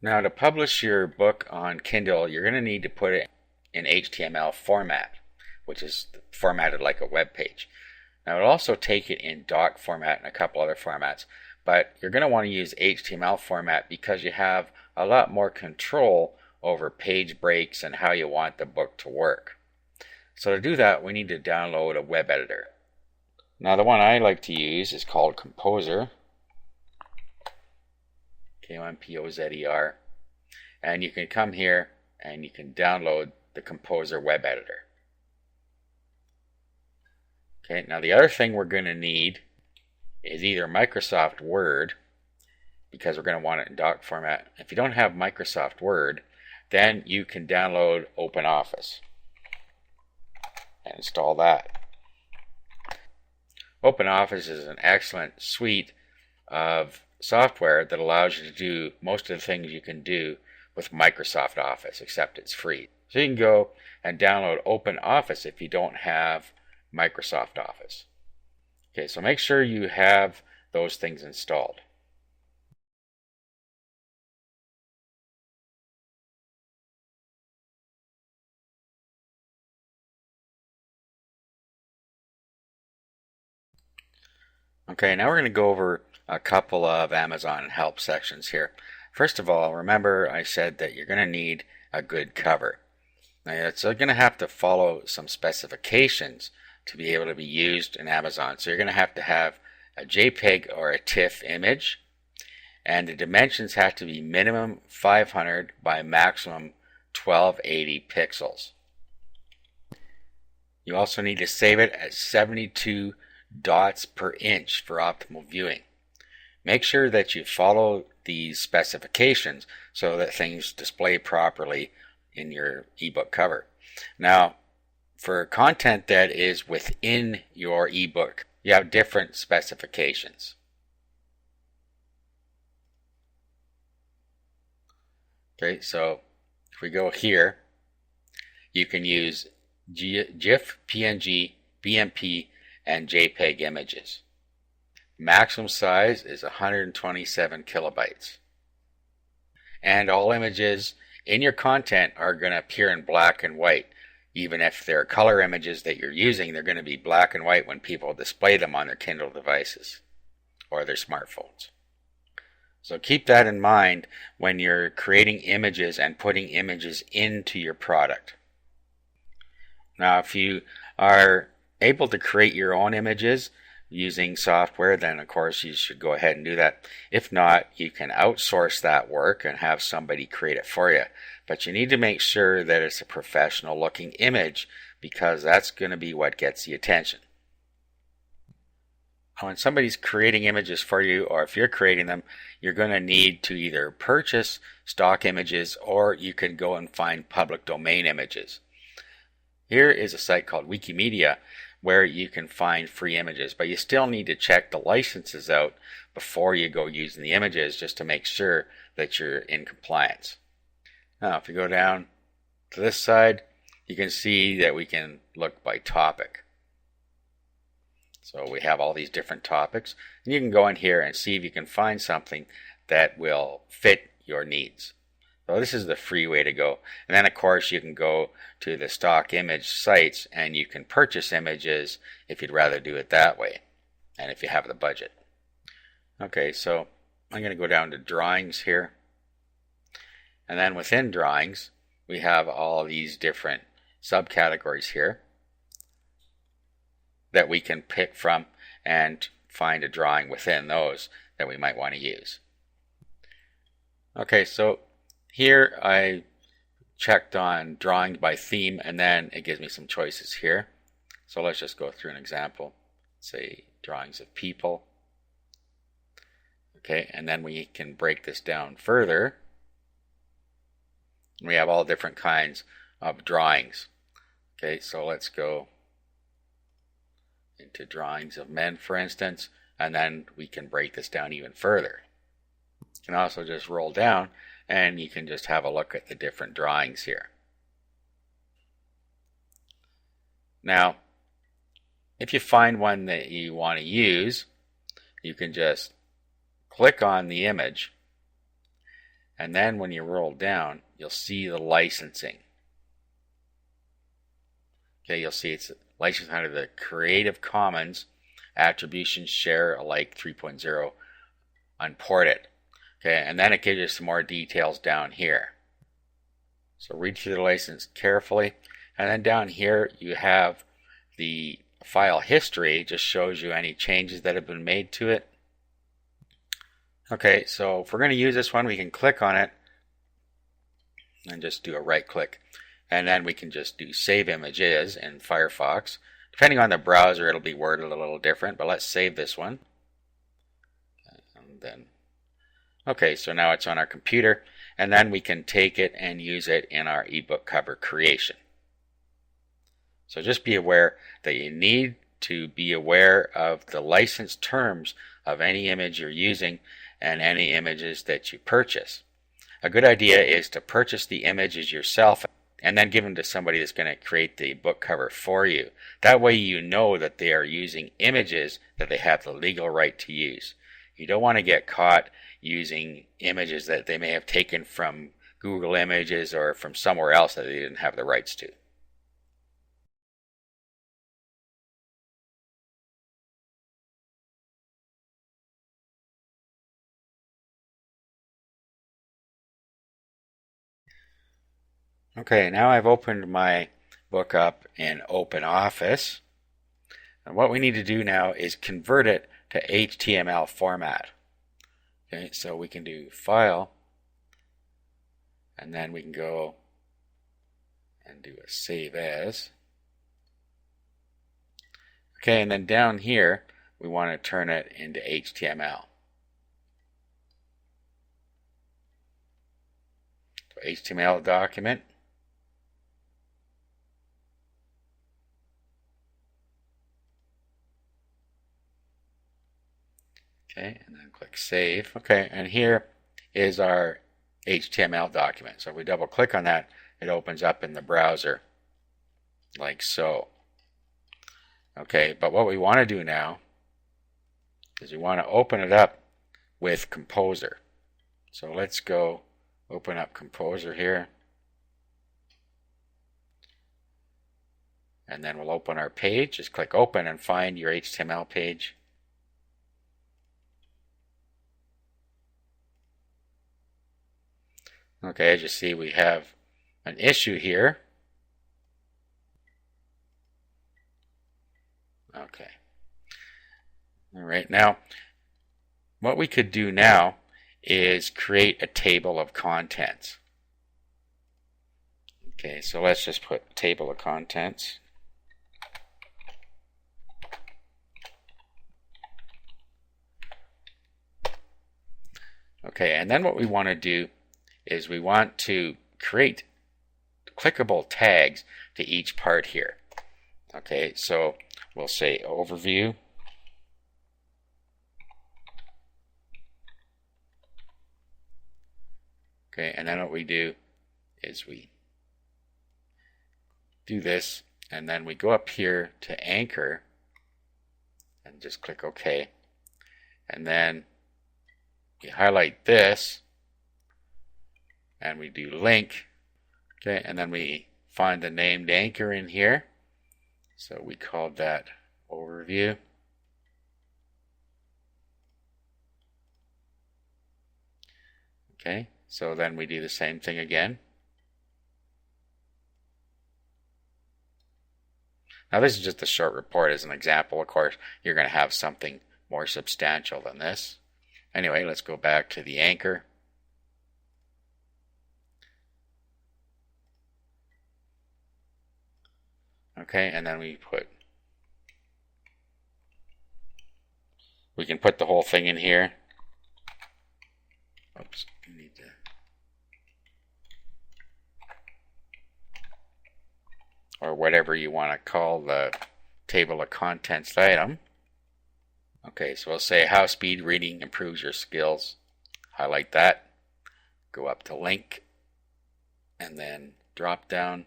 Now, to publish your book on Kindle, you're going to need to put it in HTML format, which is formatted like a web page. Now, it'll also take it in doc format and a couple other formats, but you're going to want to use HTML format because you have a lot more control over page breaks and how you want the book to work. So to do that, we need to download a web editor. Now, the one I like to use is called Composer. Compozer. And you can come here and you can download the Composer web editor. Okay, now the other thing we're going to need is either Microsoft Word, because we're going to want it in doc format. If you don't have Microsoft Word, then you can download OpenOffice and install that. OpenOffice is an excellent suite of software that allows you to do most of the things you can do with Microsoft Office, except it's free. So you can go and download OpenOffice if you don't have Microsoft Office. Okay, so make sure you have those things installed. Okay, now we're going to go over a couple of Amazon help sections here. First of all, remember I said that you're going to need a good cover. Now, it's going to have to follow some specifications to be able to be used in Amazon. So you're going to have a JPEG or a TIFF image, and the dimensions have to be minimum 500 by maximum 1280 pixels. You also need to save it at 72 dots per inch for optimal viewing. Make sure that you follow these specifications so that things display properly in your ebook cover. Now, for content that is within your ebook, you have different specifications. Okay, so if we go here, you can use GIF, PNG, BMP, and JPEG images. Maximum size is 127 kilobytes. And all images in your content are going to appear in black and white. Even if they're color images that you're using, they're going to be black and white when people display them on their Kindle devices or their smartphones. So keep that in mind when you're creating images and putting images into your product. Now, if you are able to create your own images using software, then of course you should go ahead and do that. If not, you can outsource that work and have somebody create it for you. But you need to make sure that it's a professional looking image, because that's going to be what gets the attention. When somebody's creating images for you, or if you're creating them, you're going to need to either purchase stock images or you can go and find public domain images. Here is a site called Wikimedia where you can find free images, but you still need to check the licenses out before you go using the images, just to make sure that you're in compliance. Now, if you go down to this side, you can see that we can look by topic. So we have all these different topics, and you can go in here and see if you can find something that will fit your needs. So this is the free way to go. And then of course you can go to the stock image sites and you can purchase images if you'd rather do it that way, and if you have the budget. Okay, so I'm going to go down to drawings here. And then within drawings, we have all these different subcategories here that we can pick from and find a drawing within those that we might want to use. Okay, so here I checked on drawings by theme, and then it gives me some choices here. So let's just go through an example. Say drawings of people. Okay, and then we can break this down further. We have all different kinds of drawings. Okay, so let's go into drawings of men, for instance, and then we can break this down even further. You can also just roll down and you can just have a look at the different drawings here. Now, if you find one that you want to use, you can just click on the image, And then when you roll down, you'll see the licensing. Okay, you'll see it's licensed under the Creative Commons Attribution Share Alike 3.0 Unported. Okay, and then it gives you some more details down here. So read through the license carefully. And then down here you have the file history. It just shows you any changes that have been made to it. Okay, so if we're going to use this one, we can click on it and just do a right click. And then we can just do Save Images in Firefox. Depending on the browser, it'll be worded a little different, but let's save this one. And then, okay, so now it's on our computer, and then we can take it and use it in our ebook cover creation. So just be aware that you need to be aware of the license terms of any image you're using and any images that you purchase. A good idea is to purchase the images yourself and then give them to somebody that's going to create the book cover for you. That way you know that they are using images that they have the legal right to use. You don't want to get caught using images that they may have taken from Google Images or from somewhere else that they didn't have the rights to. Okay, now I've opened my book up in OpenOffice. And what we need to do now is convert it to HTML format. Okay, so we can do File, and then we can go and do a Save As. Okay, and then down here, we want to turn it into HTML. So HTML document. Okay, and then click Save. Okay, and here is our HTML document. So if we double click on that, it opens up in the browser like so. Okay, but what we want to do now is we want to open it up with Composer. So let's go open up Composer here. And then we'll open our page. Just click Open and find your HTML page. Okay, as you see, we have an issue here. Okay. All right, now what we could do now is create a table of contents. Okay, so let's just put table of contents. Okay, and then what we want to do is we want to create clickable tags to each part here. Okay, so we'll say overview. Okay, and then what we do is we do this, and then we go up here to anchor and just click OK. And then we highlight this and we do link. Okay, and then we find the named anchor in here. So we called that overview. Okay, so then we do the same thing again. Now this is just a short report as an example. Of course, you're going to have something more substantial than this. Anyway, let's go back to the anchor. Okay, and then we can put the whole thing in here. Oops, we need to. Or whatever you want to call the table of contents item. Okay, so we'll say how speed reading improves your skills. Highlight that. Go up to link. And then drop down.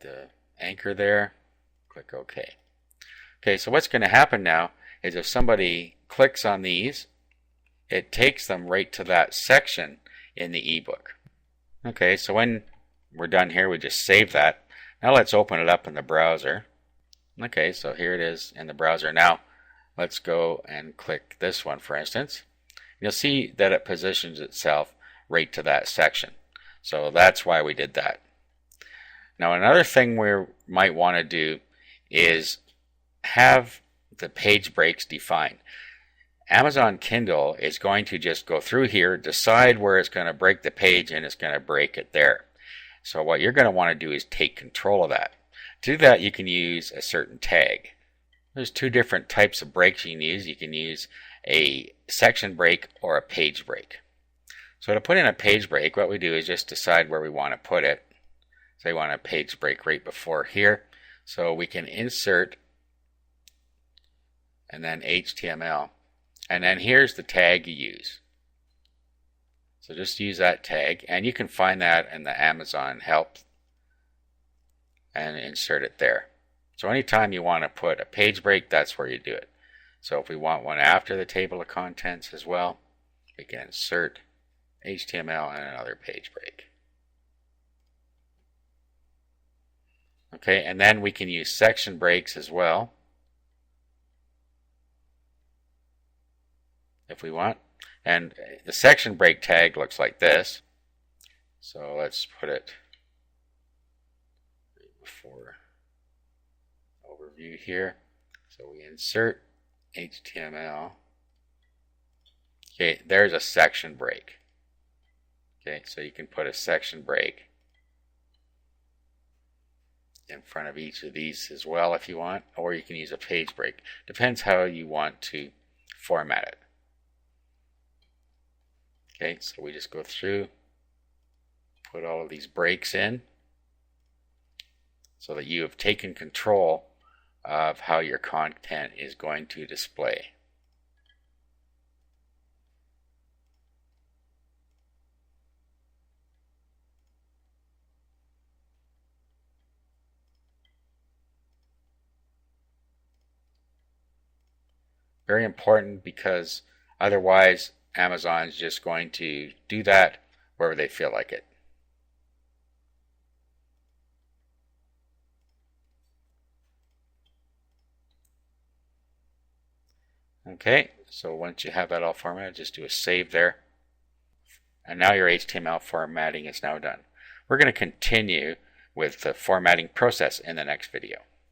the anchor there, click OK. Okay, so what's going to happen now is if somebody clicks on these, it takes them right to that section in the ebook. Okay, so when we're done here, we just save that. Now let's open it up in the browser. Okay, so here it is in the browser. Now let's go and click this one, for instance. You'll see that it positions itself right to that section. So that's why we did that. Now another thing we might want to do is have the page breaks defined. Amazon Kindle is going to just go through here, decide where it's going to break the page, and it's going to break it there. So what you're going to want to do is take control of that. To do that, you can use a certain tag. There's two different types of breaks you can use. You can use a section break or a page break. So to put in a page break, what we do is just decide where we want to put it. So we want a page break right before here. So we can insert and then HTML. And then here's the tag you use. So just use that tag, and you can find that in the Amazon help and insert it there. So anytime you want to put a page break, that's where you do it. So if we want one after the table of contents as well, we can insert HTML and another page break. Okay, and then we can use section breaks as well if we want. And the section break tag looks like this. So let's put it before overview here. So we insert HTML. Okay, there's a section break. Okay, so you can put a section break in front of each of these as well if you want, or you can use a page break. Depends how you want to format it. Okay, so we just go through, put all of these breaks in so that you have taken control of how your content is going to display. Very important, because otherwise Amazon's just going to do that wherever they feel like it. Okay, so once you have that all formatted, just do a save there. And now your HTML formatting is now done. We're going to continue with the formatting process in the next video.